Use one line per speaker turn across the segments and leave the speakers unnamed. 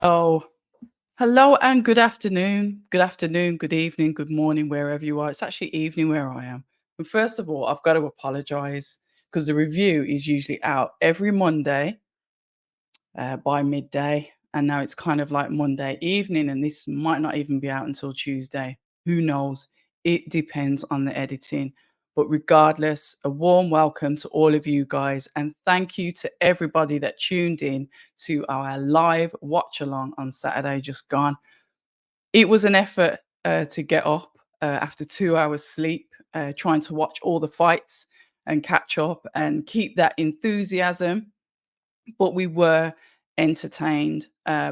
Oh, hello and good afternoon. Good afternoon, good evening, good morning, wherever you are. It's actually evening where I am. And first of all, I've got to apologize because the review is usually out every Monday by midday. And now it's kind of like Monday evening, and this might not even be out until Tuesday. Who knows? It depends on the editing. But regardless, a warm welcome to all of you guys, and thank you to everybody that tuned in to our live watch along on Saturday just gone. It was an effort to get up after 2 hours sleep, trying to watch all the fights and catch up and keep that enthusiasm, but we were entertained.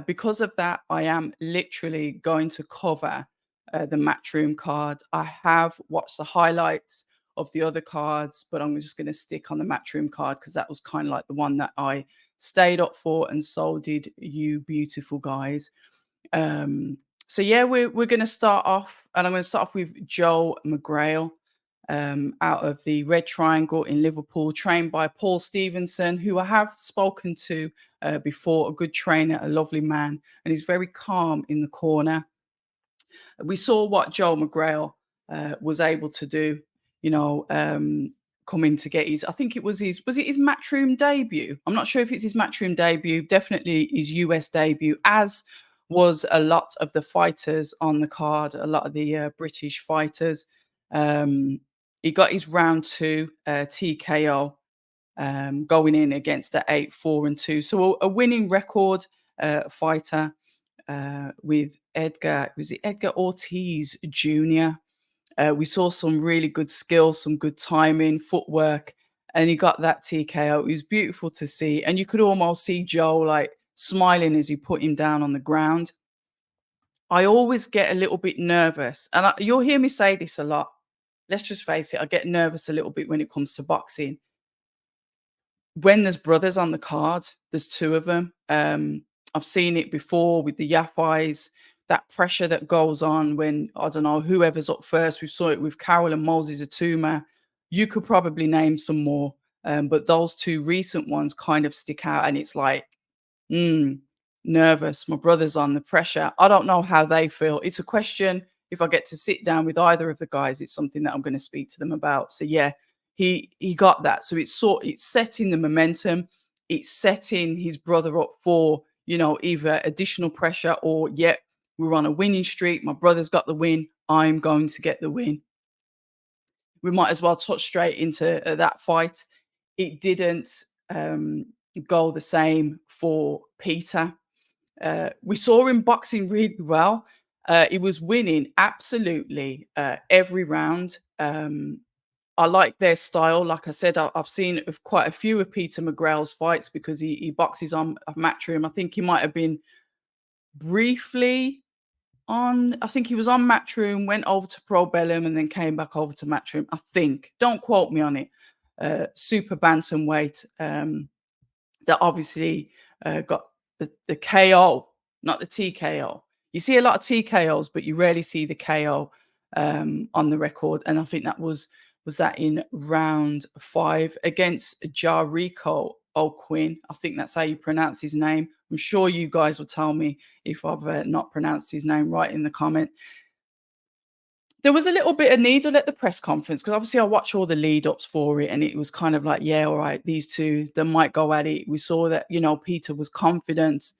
Because of that, I am literally going to cover the Matchroom card. I have watched the highlights of the other cards, but I'm just going to stick on the Matchroom card because that was kind of like the one that I stayed up for, and so did you, beautiful guys. Um, so yeah, we're going to start off, and I'm going to start off with Joe McGrail, out of the Red Triangle in Liverpool, trained by Paul Stevenson, who I have spoken to before. A good trainer, a lovely man, and he's very calm in the corner. We saw what Joe McGrail was able to do. You know, coming to get his, I think it was it his Matchroom debut? I'm not sure if it's his Matchroom debut, definitely his US debut, as was a lot of the fighters on the card, a lot of the British fighters. Um, he got his round two TKO, going in against the 8-4-2. So a winning record fighter with Edgar, was it Edgar Ortiz Jr.? We saw some really good skills, some good timing, footwork, and he got that TKO. It was beautiful to see. And you could almost see Joe like smiling as he put him down on the ground. I always get a little bit nervous, and you'll hear me say this a lot. Let's just face it, I get nervous a little bit when it comes to boxing. When there's brothers on the card, there's two of them. I've seen it before with the Yafais, that pressure that goes on when, I don't know, whoever's up first. We saw it with Carol and Moses Atuma. You could probably name some more, but those two recent ones kind of stick out, and it's like, mm, nervous. My brother's on the pressure. I don't know how they feel. It's a question. If I get to sit down with either of the guys, it's something that I'm going to speak to them about. So yeah, he got that. So it's setting the momentum. It's setting his brother up for, either additional pressure or, yet we're on a winning streak. My brother's got the win. I'm going to get the win. We might as well touch straight into that fight. It didn't go the same for Peter. We saw him boxing really well. He was winning absolutely every round. I like their style. Like I said, I've seen of quite a few of Peter McGrail's fights because he boxes on Matchroom. I think he might have been briefly on. I think he was on Matchroom, went over to Pro Bellum, and then came back over to Matchroom. I think. Don't quote me on it. Super bantamweight. That obviously got the KO, not the TKO. You see a lot of TKOs, but you rarely see the KO on the record. And I think that was that in round 5 against Jarico O'Quinn. I think that's how you pronounce his name. I'm sure you guys will tell me if I've not pronounced his name right in the comment. There was a little bit of needle at the press conference because obviously I watched all the lead ups for it, and it was kind of like, yeah, all right, these two, they might go at it. We saw that, Peter was confident.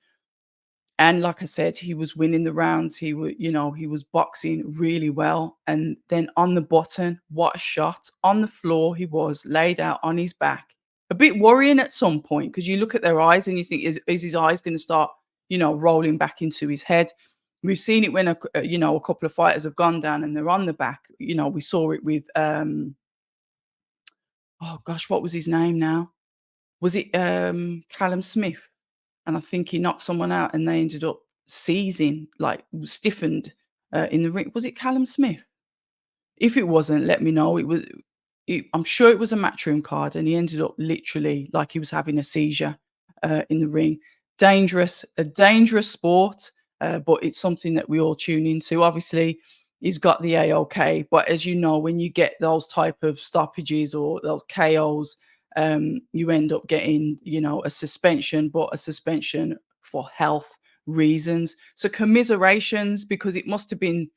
And like I said, he was winning the rounds. He was boxing really well. And then on the button, what a shot. On the floor, he was laid out on his back. A bit worrying at some point because you look at their eyes and you think, is his eyes going to start, rolling back into his head? We've seen it when, a couple of fighters have gone down and they're on the back. We saw it with, oh gosh, what was his name now? Was it Callum Smith? And I think he knocked someone out and they ended up seizing, like stiffened in the ring. Was it Callum Smith? If it wasn't, let me know. I'm sure it was a Matchroom card, and he ended up literally like he was having a seizure in the ring. A dangerous sport, but it's something that we all tune into. Obviously, he's got the AOK, but as you know, when you get those type of stoppages or those KOs, you end up getting, a suspension, but a suspension for health reasons. So commiserations, because it must have been,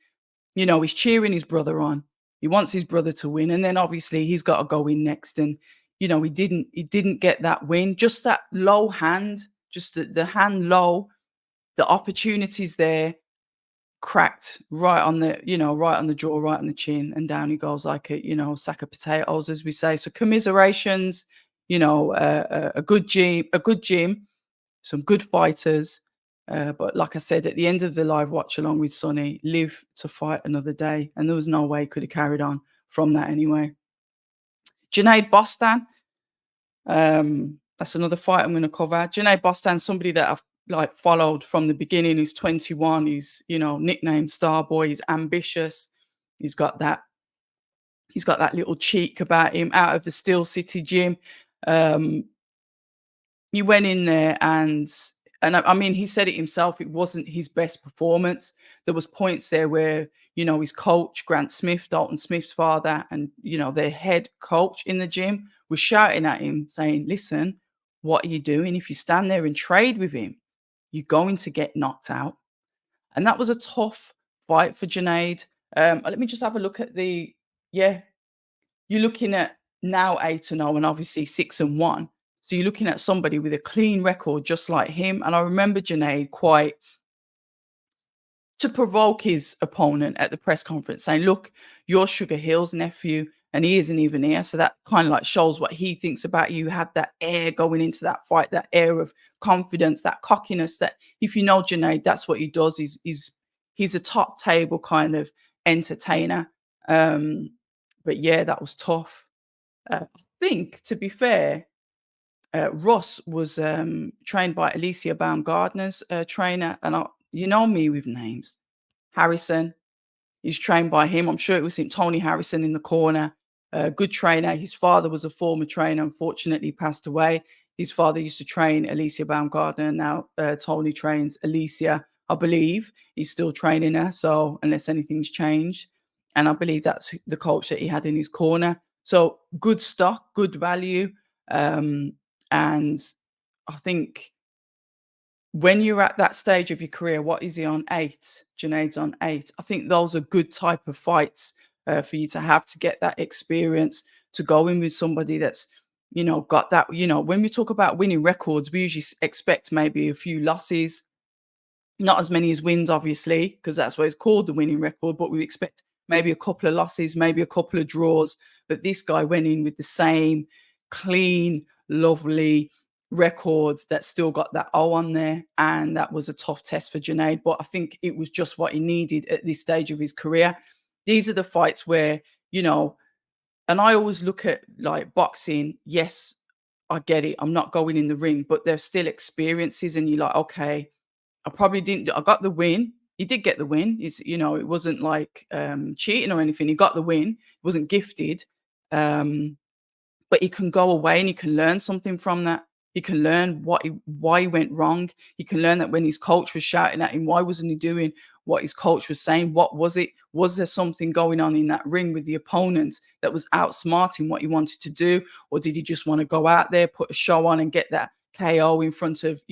he's cheering his brother on. He wants his brother to win, and then obviously he's got to go in next. And he didn't get that win. Just that low hand, just the hand low, the opportunities there, cracked right on the, right on the jaw, right on the chin, and down he goes like a, sack of potatoes, as we say. So commiserations, a good gym, some good fighters. But like I said, at the end of the live watch along with Sonny, live to fight another day, and there was no way he could have carried on from that anyway. Junaid Bostan, that's another fight I'm going to cover. Junaid Bostan, somebody that I've like followed from the beginning. He's 21. He's nicknamed Starboy. He's ambitious. He's got that. He's got that little cheek about him. Out of the Steel City gym, um, he went in there and I mean, he said it himself. It wasn't his best performance. There was points there where his coach Grant Smith, Dalton Smith's father, and their head coach in the gym was shouting at him, saying, "Listen, what are you doing? If you stand there and trade with him, you're going to get knocked out." And that was a tough fight for Junaid. Let me just have a look at the yeah. You're looking at now 8-0 and obviously 6-1. So you're looking at somebody with a clean record just like him. And I remember Junaid quite to provoke his opponent at the press conference saying, "Look, you're Sugar Hill's nephew and he isn't even here." So that kind of like shows what he thinks about you. Had that air going into that fight, that air of confidence, that cockiness, that if you know Junaid, that's what he does. He's a top table kind of entertainer. Um, but yeah, that was tough. I think, to be fair, Ross was trained by Alicia Baumgardner's trainer, and you know me with names. Harrison, he's trained by him. I'm sure it was him, Tony Harrison in the corner. Good trainer. His father was a former trainer. Unfortunately, passed away. His father used to train Alicia Baumgardner. Now Tony trains Alicia. I believe he's still training her. So unless anything's changed, and I believe that's the coach that he had in his corner. So good stock, good value, and I think when you're at that stage of your career, what is he on? 8. Junaid's on 8. I think those are good type of fights for you to have to get that experience, to go in with somebody that's, got that, when we talk about winning records, we usually expect maybe a few losses, not as many as wins, obviously, because that's what it's called, the winning record, but we expect maybe a couple of losses, maybe a couple of draws. But this guy went in with the same clean, lovely records that still got that O on there. And that was a tough test for Junaid. But I think it was just what he needed at this stage of his career. These are the fights where, and I always look at like boxing, yes, I get it. I'm not going in the ring, but there's still experiences, and you're like, okay, I probably didn't. I got the win. He did get the win. It wasn't like cheating or anything. He got the win. It wasn't gifted. Um, but he can go away and he can learn something from that. He can learn why he went wrong. He can learn that when his coach was shouting at him, why wasn't he doing what his coach was saying? What was it? Was there something going on in that ring with the opponent that was outsmarting what he wanted to do? Or did he just want to go out there, put a show on and get that KO in front of,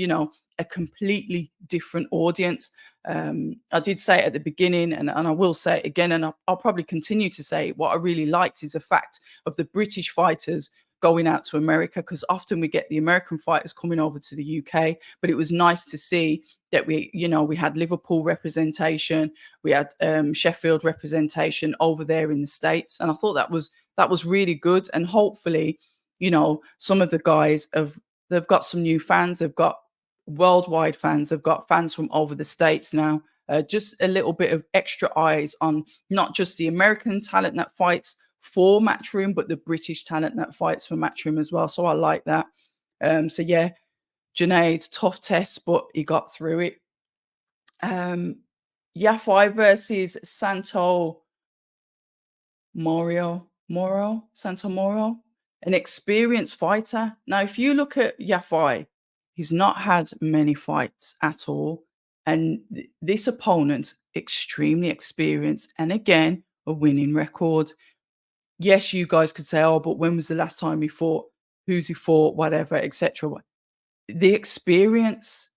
a completely different audience? I did say it at the beginning, and I will say it again, and I'll probably continue to say it. What I really liked is the fact of the British fighters going out to America, because often we get the American fighters coming over to the UK. But it was nice to see that we had Liverpool representation, we had Sheffield representation over there in the States, and I thought that was really good. And hopefully, some of the guys they've got some new fans, they've got worldwide fans, they've got fans from over the States now. Just a little bit of extra eyes on not just the American talent that fights for Matchroom, but the British talent that fights for Matchroom as well. So I like that. So yeah, Junaid, tough test, but he got through it. Yafai versus Santo Moro, an experienced fighter. Now, if you look at Yafai, he's not had many fights at all. And this opponent, extremely experienced, and again, a winning record. Yes, you guys could say, "Oh, but when was the last time he fought? Who's he fought? Whatever, etc." The experience,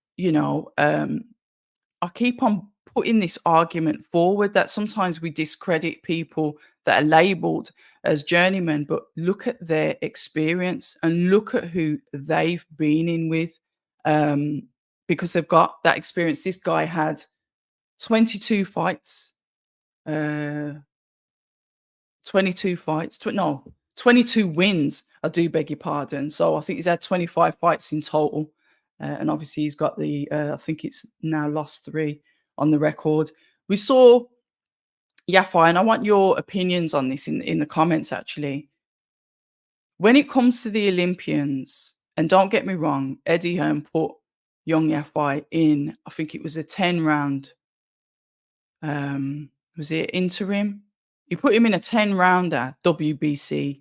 I keep on putting this argument forward that sometimes we discredit people that are labeled as journeymen, but look at their experience and look at who they've been in with, um, because they've got that experience. This guy had 22 fights, uh, 22 fights, no, 22 wins. I do beg your pardon. So I think he's had 25 fights in total. And obviously he's got I think it's now lost three on the record. We saw Yafai, and I want your opinions on this in the comments actually. When it comes to the Olympians, and don't get me wrong, Eddie Hearn put young Yafai in, I think it was a 10 round, was it interim? He put him in a 10 rounder WBC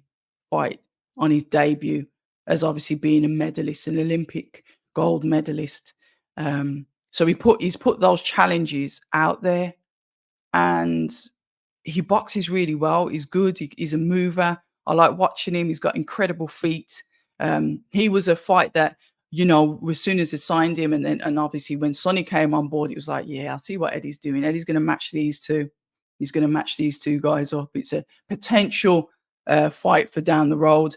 fight on his debut as obviously being a medalist, an Olympic gold medalist. So he's put those challenges out there, and he boxes really well. He's good. He's a mover. I like watching him. He's got incredible feet. He was a fight that, as soon as they signed him, and obviously when Sonny came on board, it was like, yeah, I see what Eddie's doing. Eddie's going to match these two. He's going to match these two guys up. It's a potential fight for down the road.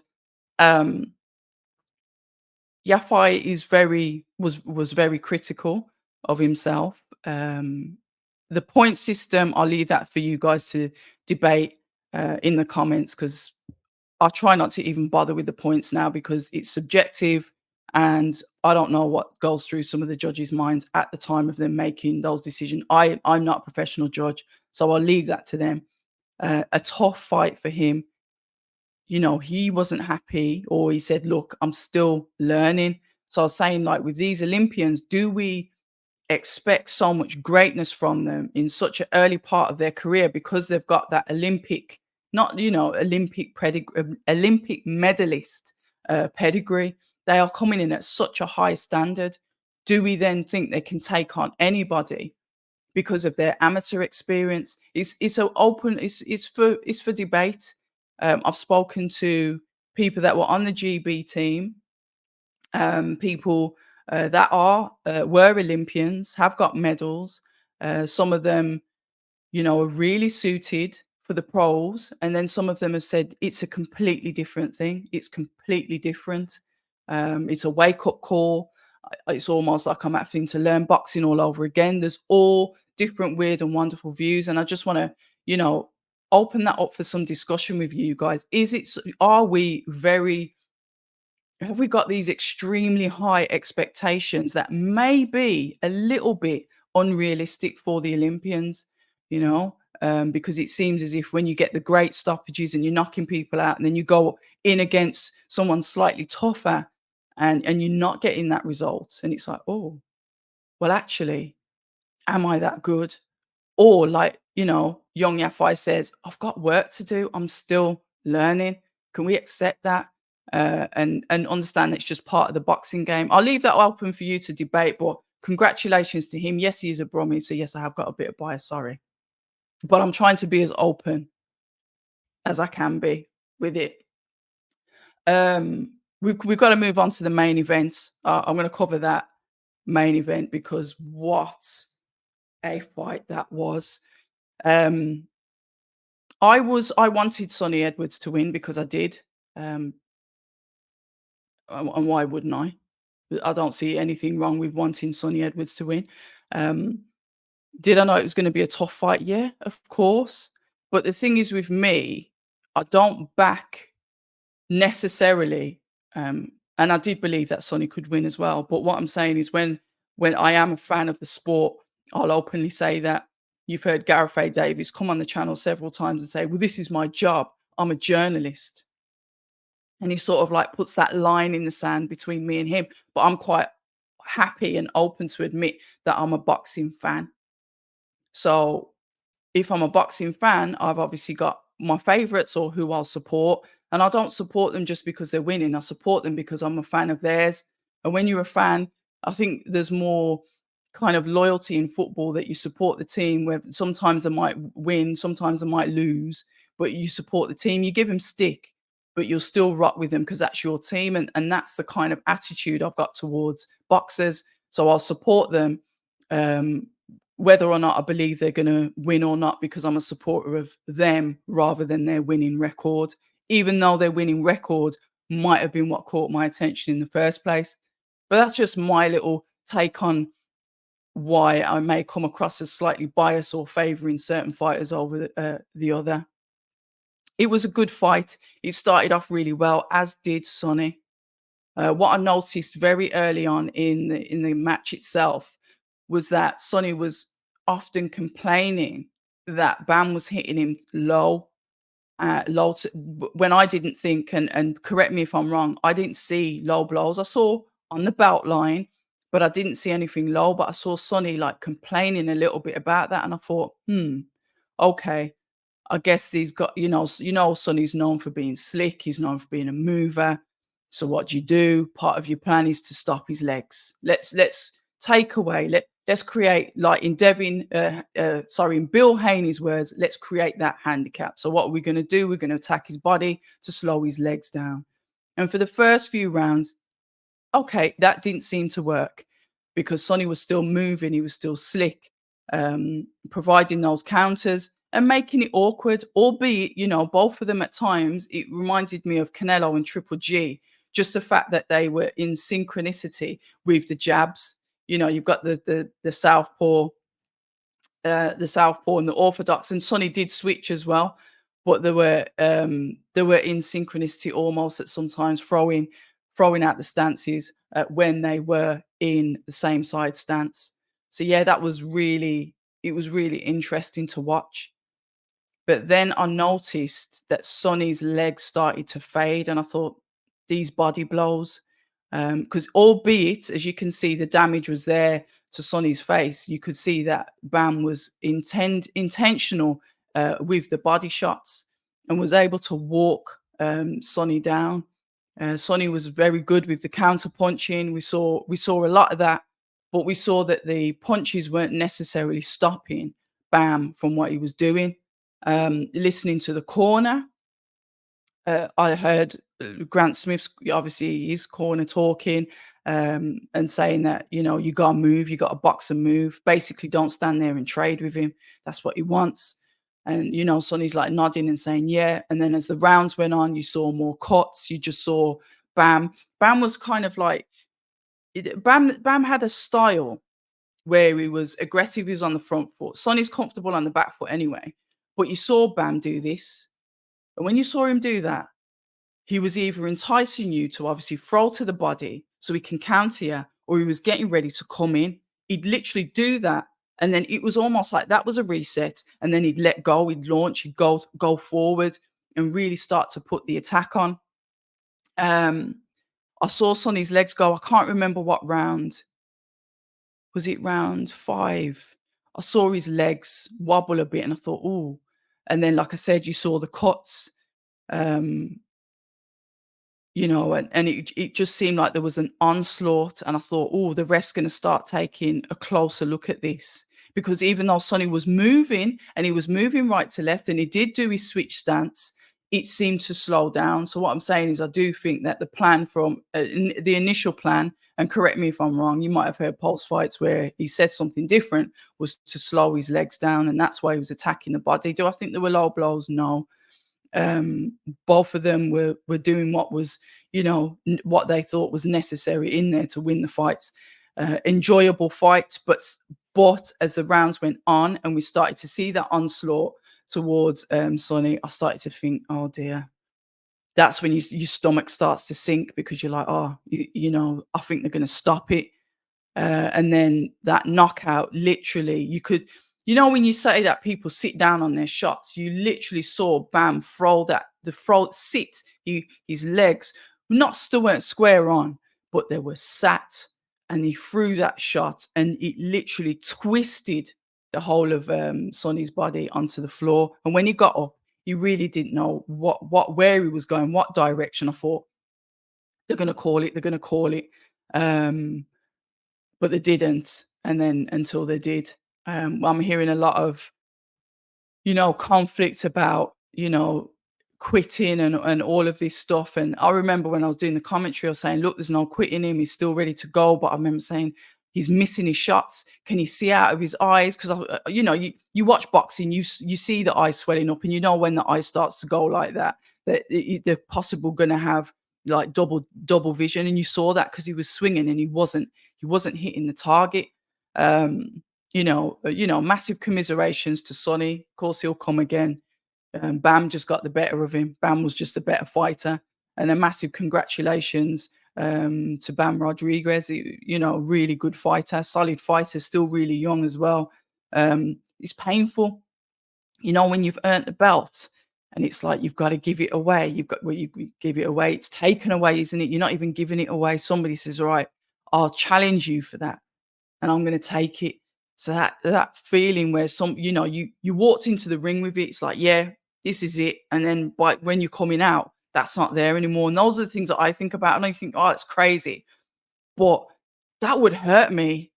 Yafai was very critical of himself. The point system, I'll leave that for you guys to debate in the comments, because I try not to even bother with the points now because it's subjective, and I don't know what goes through some of the judges' minds at the time of them making those decisions. I'm not a professional judge, so I'll leave that to them. A tough fight for him. He wasn't happy, or he said, look, I'm still learning. So I was saying, like, with these Olympians, do we expect so much greatness from them in such an early part of their career because they've got that Olympic, not, Olympic medalist pedigree? They are coming in at such a high standard. Do we then think they can take on anybody because of their amateur experience? It's so open. It's for debate. I've spoken to people that were on the GB team, people that were Olympians, have got medals. Some of them, are really suited for the pros, and then some of them have said it's a completely different thing. It's completely different. It's a wake up call. It's almost like I'm having to learn boxing all over again. There's all different weird and wonderful views, and I just want to, open that up for some discussion with you guys. Are we very have we got these extremely high expectations that may be a little bit unrealistic for the Olympians, because it seems as if when you get the great stoppages and you're knocking people out, and then you go in against someone slightly tougher, and you're not getting that result. And it's like, oh, well, actually, am I that good? Or like, young Yafai says, I've got work to do. I'm still learning. Can we accept that? And understand it's just part of the boxing game. I'll leave that open for you to debate, but congratulations to him. Yes, he is a Brummy, so yes, I have got a bit of bias, sorry. But I'm trying to be as open as I can be with it. We've got to move on to the main event. I'm going to cover that main event because what a fight that was. I wanted Sonny Edwards to win because I did. And why wouldn't I? I don't see anything wrong with wanting Sonny Edwards to win. Did I know it was going to be a tough fight? Yeah, of course. But the thing is with me, I don't back necessarily, and I did believe that Sonny could win as well. But what I'm saying is when I am a fan of the sport, I'll openly say that. You've heard Gareth A. Davies come on the channel several times and say, well, this is my job. I'm a journalist. And he sort of like puts that line in the sand between me and him. But I'm quite happy and open to admit that I'm a boxing fan. So if I'm a boxing fan, I've obviously got my favorites or who I'll support. And I don't support them just because they're winning. I support them because I'm a fan of theirs. And when you're a fan, I think there's more kind of loyalty in football, that you support the team, where sometimes they might win, sometimes they might lose, but you support the team. You give them stick, but you'll still rock with them because that's your team. And that's the kind of attitude I've got towards boxers. So I'll support them whether or not I believe they're gonna win or not, because I'm a supporter of them rather than their winning record, even though their winning record might have been what caught my attention in the first place. But that's just my little take on why I may come across as slightly biased or favoring certain fighters over the other. It was a good fight. It started off really well, as did Sonny. What I noticed very early on in the match itself was that Sonny was often complaining that Bam was hitting him low, when I didn't think, and correct me if I'm wrong, I didn't see low blows. I saw on the belt line, but I didn't see anything low. But I saw Sonny like complaining a little bit about that, and I thought, okay, I guess he's got, Sonny's known for being slick. He's known for being a mover. So what do you do? Part of your plan is to stop his legs. Let's take away. Let's create, like in in Bill Haney's words, let's create that handicap. So what are we going to do? We're going to attack his body to slow his legs down. And for the first few rounds, okay, that didn't seem to work because Sonny was still moving, he was still slick, providing those counters and making it awkward, albeit, both of them at times, it reminded me of Canelo and Triple G, just the fact that they were in synchronicity with the jabs. You've got the southpaw and the orthodox, and Sonny did switch as well, but they were in synchronicity almost at sometimes throwing out the stances when they were in the same side stance. So yeah, it was really interesting to watch. But then I noticed that Sonny's legs started to fade, and I thought, these body blows, because albeit, as you can see, the damage was there to Sonny's face. You could see that Bam was intentional with the body shots and was able to walk Sonny down. Sonny was very good with the counter punching. We saw a lot of that, but we saw that the punches weren't necessarily stopping Bam from what he was doing. Listening to the corner, I heard Grant Smith's, obviously his corner, talking and saying that, you got to move, you got to box and move. Basically, don't stand there and trade with him. That's what he wants. And, Sonny's like nodding and saying, yeah. And then as the rounds went on, you saw more cuts. You just saw Bam. Bam was kind of like, Bam had a style where he was aggressive, he was on the front foot. Sonny's comfortable on the back foot anyway. But you saw Bam do this. And when you saw him do that, he was either enticing you to obviously throw to the body so he can counter you, or he was getting ready to come in. He'd literally do that. And then it was almost like that was a reset. And then he'd let go, he'd launch, he'd go forward and really start to put the attack on. I saw Sonny's legs go. I can't remember what round. Was it round 5? I saw his legs wobble a bit and I thought, "Ooh." And then, like I said, you saw the cuts, um, and it just seemed like there was an onslaught. And I thought, "Oh, the ref's gonna start taking a closer look at this." Because even though Sonny was moving and he was moving right to left and he did do his switch stance, it seemed to slow down. So what I'm saying is I do think that the plan from the initial plan, and correct me if I'm wrong, you might have heard post fights where he said something different, was to slow his legs down, and that's why he was attacking the body. Do I think there were low blows? No. Both of them were doing what was, what they thought was necessary in there to win the fights. Enjoyable fight, but as the rounds went on and we started to see that onslaught towards Sonny, I started to think, oh dear. That's when your stomach starts to sink because you're like, oh, I think they're going to stop it. And then that knockout, literally, you could, when you say that people sit down on their shots, you literally saw Bam sit, his legs still weren't square on, but they were sat, and he threw that shot, and it literally twisted the whole of Sonny's body onto the floor. And when he got up, he really didn't know where he was going, what direction. I thought, they're going to call it, they're going to call it. But they didn't. And then until they did, I'm hearing a lot of, conflict about, quitting and all of this stuff. And I remember when I was doing the commentary, I was saying, look, there's no quitting him. He's still ready to go. But I remember saying, He's missing his shots. Can he see out of his eyes? Because you watch boxing, you see the eye swelling up, and you know when the eye starts to go like that, that they're possible going to have like double vision, and you saw that because he was swinging and he wasn't hitting the target. Um, massive commiserations to Sonny. Of course, he'll come again. Bam just got the better of him. Bam was just a better fighter. And a massive congratulations to Bam Rodriguez. Really good fighter, solid fighter, still really young as well. It's painful, when you've earned the belt and it's like you've got to give it away. You give it away. It's taken away, isn't it? You're not even giving it away. Somebody says, "Right, I'll challenge you for that, and I'm going to take it." So that feeling where you walked into the ring with it, it's like, yeah, this is it. And then when you're coming out, that's not there anymore. And those are the things that I think about. And I think, oh, it's crazy. But that would hurt me.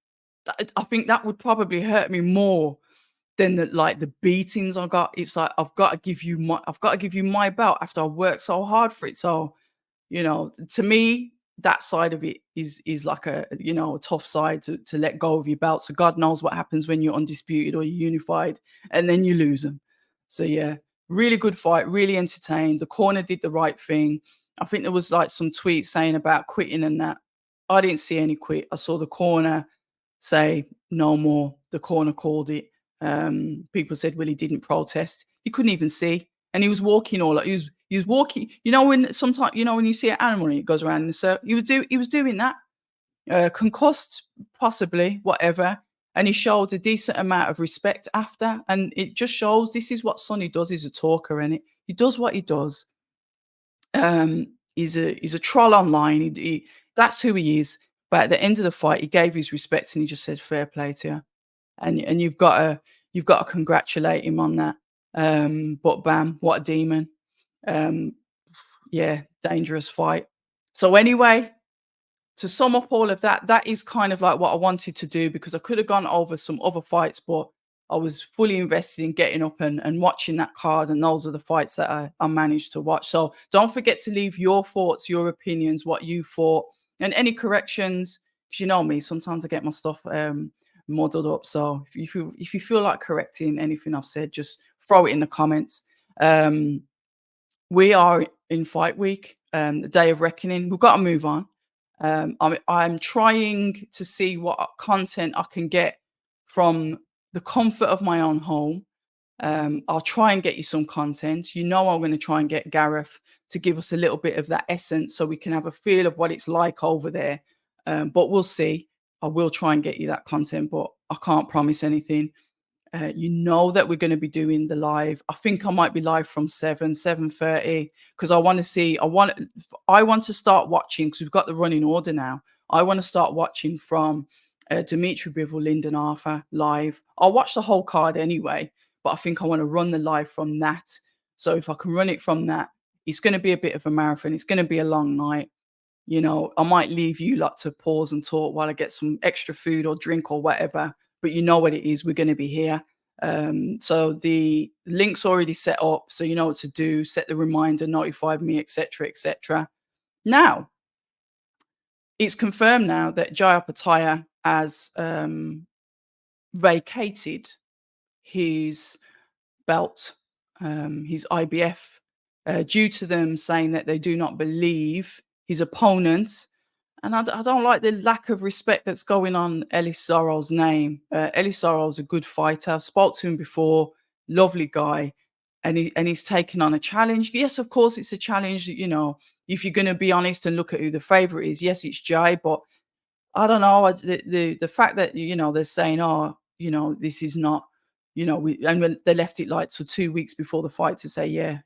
I think that would probably hurt me more than the beatings I got. It's like I've got to give you my belt after I worked so hard for it. So to me, that side of it is like a tough side to let go of your belt. So God knows what happens when you're undisputed or you're unified and then you lose them. So yeah, really good fight, really entertained. The corner did the right thing. I think there was like some tweets saying about quitting and that. I didn't see any quit. I saw the corner say no more. The corner called it. People said, well, he didn't protest. He couldn't even see. And he was walking all like he was walking. When sometimes when you see an animal and it goes around in a circle, he was doing that. Concussed, possibly, whatever. And he showed a decent amount of respect after. And it just shows this is what Sonny does. He's a talker, and he does what he does. He's a troll online. That's who he is. But at the end of the fight, he gave his respects and he just said, "Fair play to you." And you've got to congratulate him on that. But Bam, what a demon. Um, yeah, dangerous fight. So anyway, to sum up all of that, that is kind of like what I wanted to do because I could have gone over some other fights, but I was fully invested in getting up and watching that card. And those are the fights that I managed to watch. So don't forget to leave your thoughts, your opinions, what you thought, and any corrections. Because you know me, sometimes I get my stuff muddled up. So if you feel like correcting anything I've said, just throw it in the comments. We are in fight week, the day of reckoning. We've got to move on. I'm trying to see what content I can get from the comfort of my own home. I'll try and get you some content. I'm going to try and get Gareth to give us a little bit of that essence so we can have a feel of what it's like over there. But we'll see. I will try and get you that content, but I can't promise anything. That we're going to be doing the live. I think I might be live from 7:30 because I want to see. I want to start watching because we've got the running order now. I want to start watching from Dimitri Bivol, Lyndon Arthur live. I'll watch the whole card anyway, but I think I want to run the live from that. So if I can run it from that, it's going to be a bit of a marathon. It's going to be a long night. I might leave you lot to pause and talk while I get some extra food or drink or whatever. But you know what it is. We're going to be here. So the link's already set up. So you know what to do. Set the reminder, notify me, etc., etc. Now, it's confirmed now that Jai Opetaia has vacated his belt, his IBF, due to them saying that they do not believe his opponent. And I don't like the lack of respect that's going on Ellis Sorrell's name. Ellis Sorrell's a good fighter. I spoke to him before. Lovely guy. And he's taken on a challenge. Yes, of course, it's a challenge. If you're going to be honest and look at who the favorite is, yes, it's Jai. But I don't know. The fact that, they're saying, oh, this is not, and when they left it like so 2 weeks before the fight to say, yeah,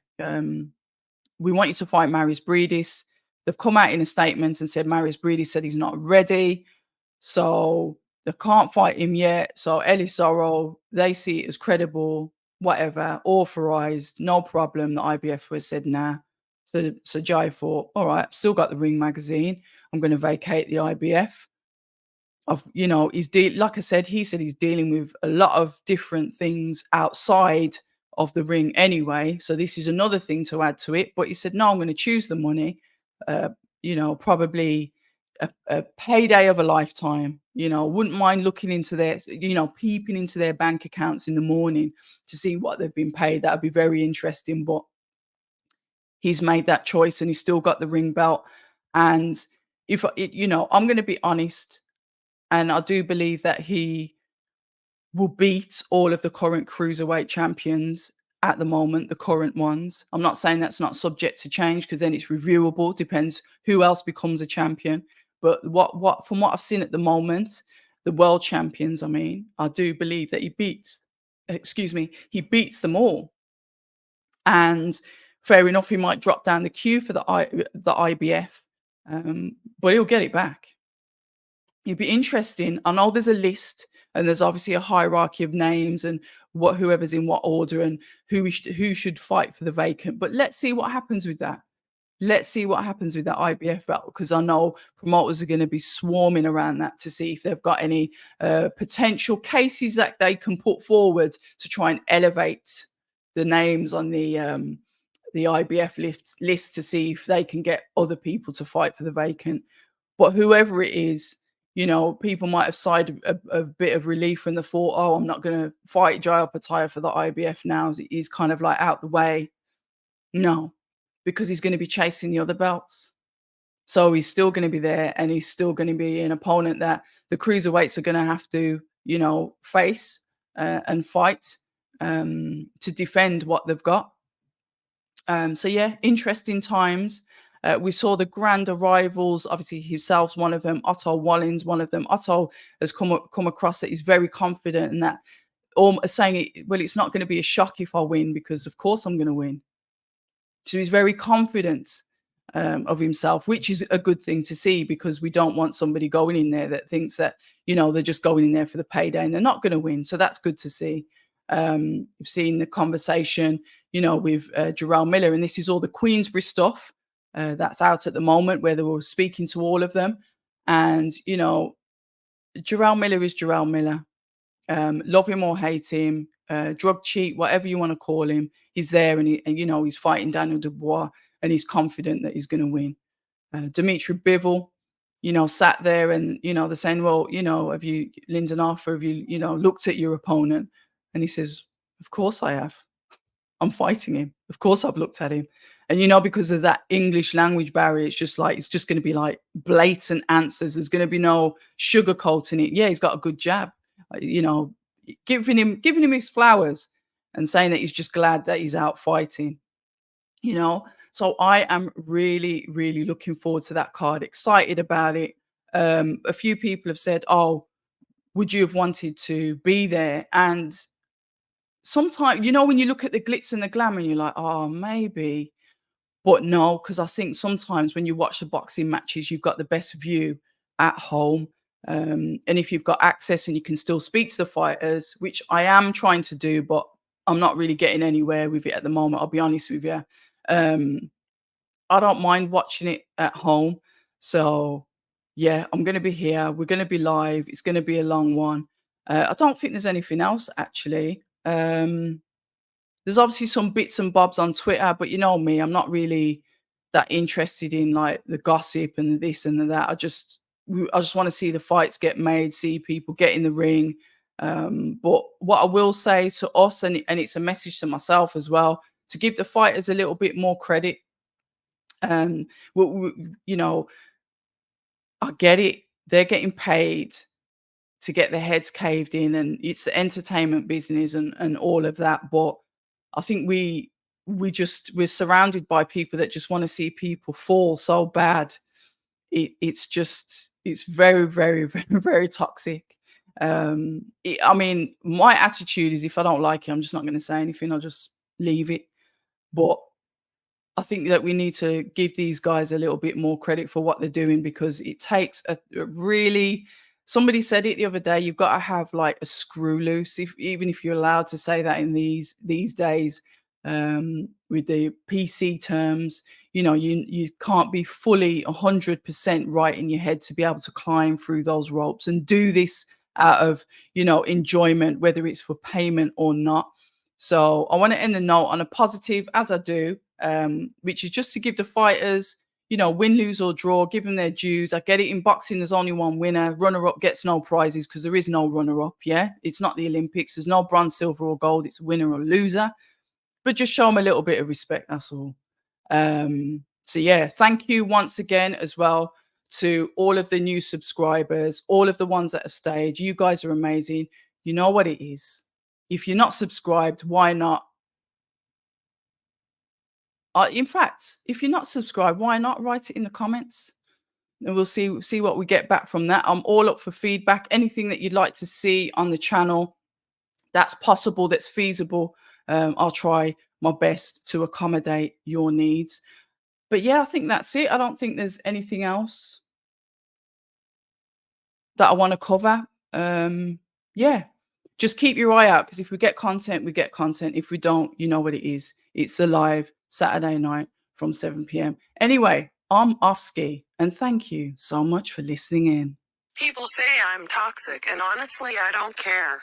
we want you to fight Marius Bridis. They've come out in a statement and said Marius Bridis said he's not ready. So they can't fight him yet. So Ellis Sorrell, they see it as credible, whatever, authorized, no problem. The IBF was said, nah. So Jai thought, all right, I've still got the Ring magazine. I'm going to vacate the IBF. Like I said, he said he's dealing with a lot of different things outside of the ring anyway. So this is another thing to add to it. But he said, no, I'm going to choose the money. Probably a payday of a lifetime. Wouldn't mind looking into peeping into their bank accounts in the morning to see what they've been paid. That'd be very interesting. But he's made that choice and he's still got the ring belt. And I'm going to be honest, and I do believe that he will beat all of the current cruiserweight champions at the moment, the current ones. I'm not saying that's not subject to change because then it's reviewable, depends who else becomes a champion. But what from what I've seen at the moment, the world champions, I mean, I do believe that he beats them all. And fair enough, he might drop down the queue for the IBF, but he'll get it back. It'd be interesting. I know there's a list and there's obviously a hierarchy of names and whoever's in what order and who should fight for the vacant. But let's see what happens with that. Let's see what happens with that IBF belt because I know promoters are going to be swarming around that to see if they've got any potential cases that they can put forward to try and elevate the names on the IBF list to see if they can get other people to fight for the vacant. But whoever it is, people might have sighed a bit of relief when they thought, oh, I'm not going to fight Jai Opetaia for the IBF now. He's kind of like out the way. No, because he's going to be chasing the other belts. So he's still going to be there and he's still going to be an opponent that the cruiserweights are going to have to, face and fight to defend what they've got. So yeah, interesting times. We saw the grand arrivals. Obviously, himself's one of them. Otto Wallins, one of them. Otto has come across that he's very confident and that, saying, well, it's not going to be a shock if I win because, of course, I'm going to win. So he's very confident of himself, which is a good thing to see because we don't want somebody going in there that thinks that, they're just going in there for the payday and they're not going to win. So that's good to see. You've seen the conversation, with Jarrell Miller, and this is all the Queensbury stuff that's out at the moment where they were speaking to all of them. And, Jarrell Miller is Jarrell Miller. Love him or hate him, drug cheat, whatever you want to call him, he's there and he's fighting Daniel Dubois and he's confident that he's going to win. Dimitri Bivol, sat there and, they're saying, well, have you, Lyndon Arthur, have you, looked at your opponent? And he says, of course I have. I'm fighting him. Of course I've looked at him. And, because of that English language barrier, it's just going to be like blatant answers. There's going to be no sugarcoating it. Yeah, he's got a good jab. Giving him his flowers and saying that he's just glad that he's out fighting. So I am really, really looking forward to that card. Excited about it. A few people have said, "Oh, would you have wanted to be there?" And sometimes, when you look at the glitz and the glamour, and you're like, "Oh, maybe," but no, because I think sometimes when you watch the boxing matches, you've got the best view at home. And if you've got access and you can still speak to the fighters, which I am trying to do, but I'm not really getting anywhere with it at the moment. I'll be honest with you. I don't mind watching it at home. So yeah, I'm going to be here. We're going to be live. It's going to be a long one. I don't think there's anything else actually. There's obviously some bits and bobs on Twitter, but you know me, I'm not really that interested in like the gossip and this and that. I just want to see the fights get made, see people get in the ring. But what I will say to us, and it's a message to myself as well, to give the fighters a little bit more credit. I get it. They're getting paid to get their heads caved in, and it's the entertainment business and all of that. But I think we're surrounded by people that just want to see people fall so bad. It's very, very, very, very toxic. I mean, my attitude is if I don't like it, I'm just not going to say anything. I'll just leave it. But I think that we need to give these guys a little bit more credit for what they're doing because it takes a really. Somebody said it the other day. You've got to have like a screw loose, even if you're allowed to say that in these days, with the PC terms. You can't be fully 100% right in your head to be able to climb through those ropes and do this out of enjoyment, whether it's for payment or not. So I want to end the note on a positive, as I do, which is just to give the fighters, win, lose or draw, give them their dues. I get it. In boxing, there's only one winner. Runner up gets no prizes because there is no runner up. Yeah, it's not the Olympics. There's no bronze, silver or gold. It's a winner or loser. But just show them a little bit of respect. That's all. So yeah, thank you once again as well to all of the new subscribers, all of the ones that have stayed. You guys are amazing. You know what it is. If you're not subscribed, why not? In fact, if you're not subscribed, why not write it in the comments? And we'll see what we get back from that. I'm all up for feedback. Anything that you'd like to see on the channel that's possible, that's feasible, I'll try my best to accommodate your needs. But yeah, I think that's it. I don't think there's anything else that I want to cover. Yeah, just keep your eye out because if we get content, we get content. If we don't, you know what it is. It's the live Saturday night from 7 p.m. Anyway, I'm off ski and thank you so much for listening in.
People say I'm toxic, and honestly, I don't care.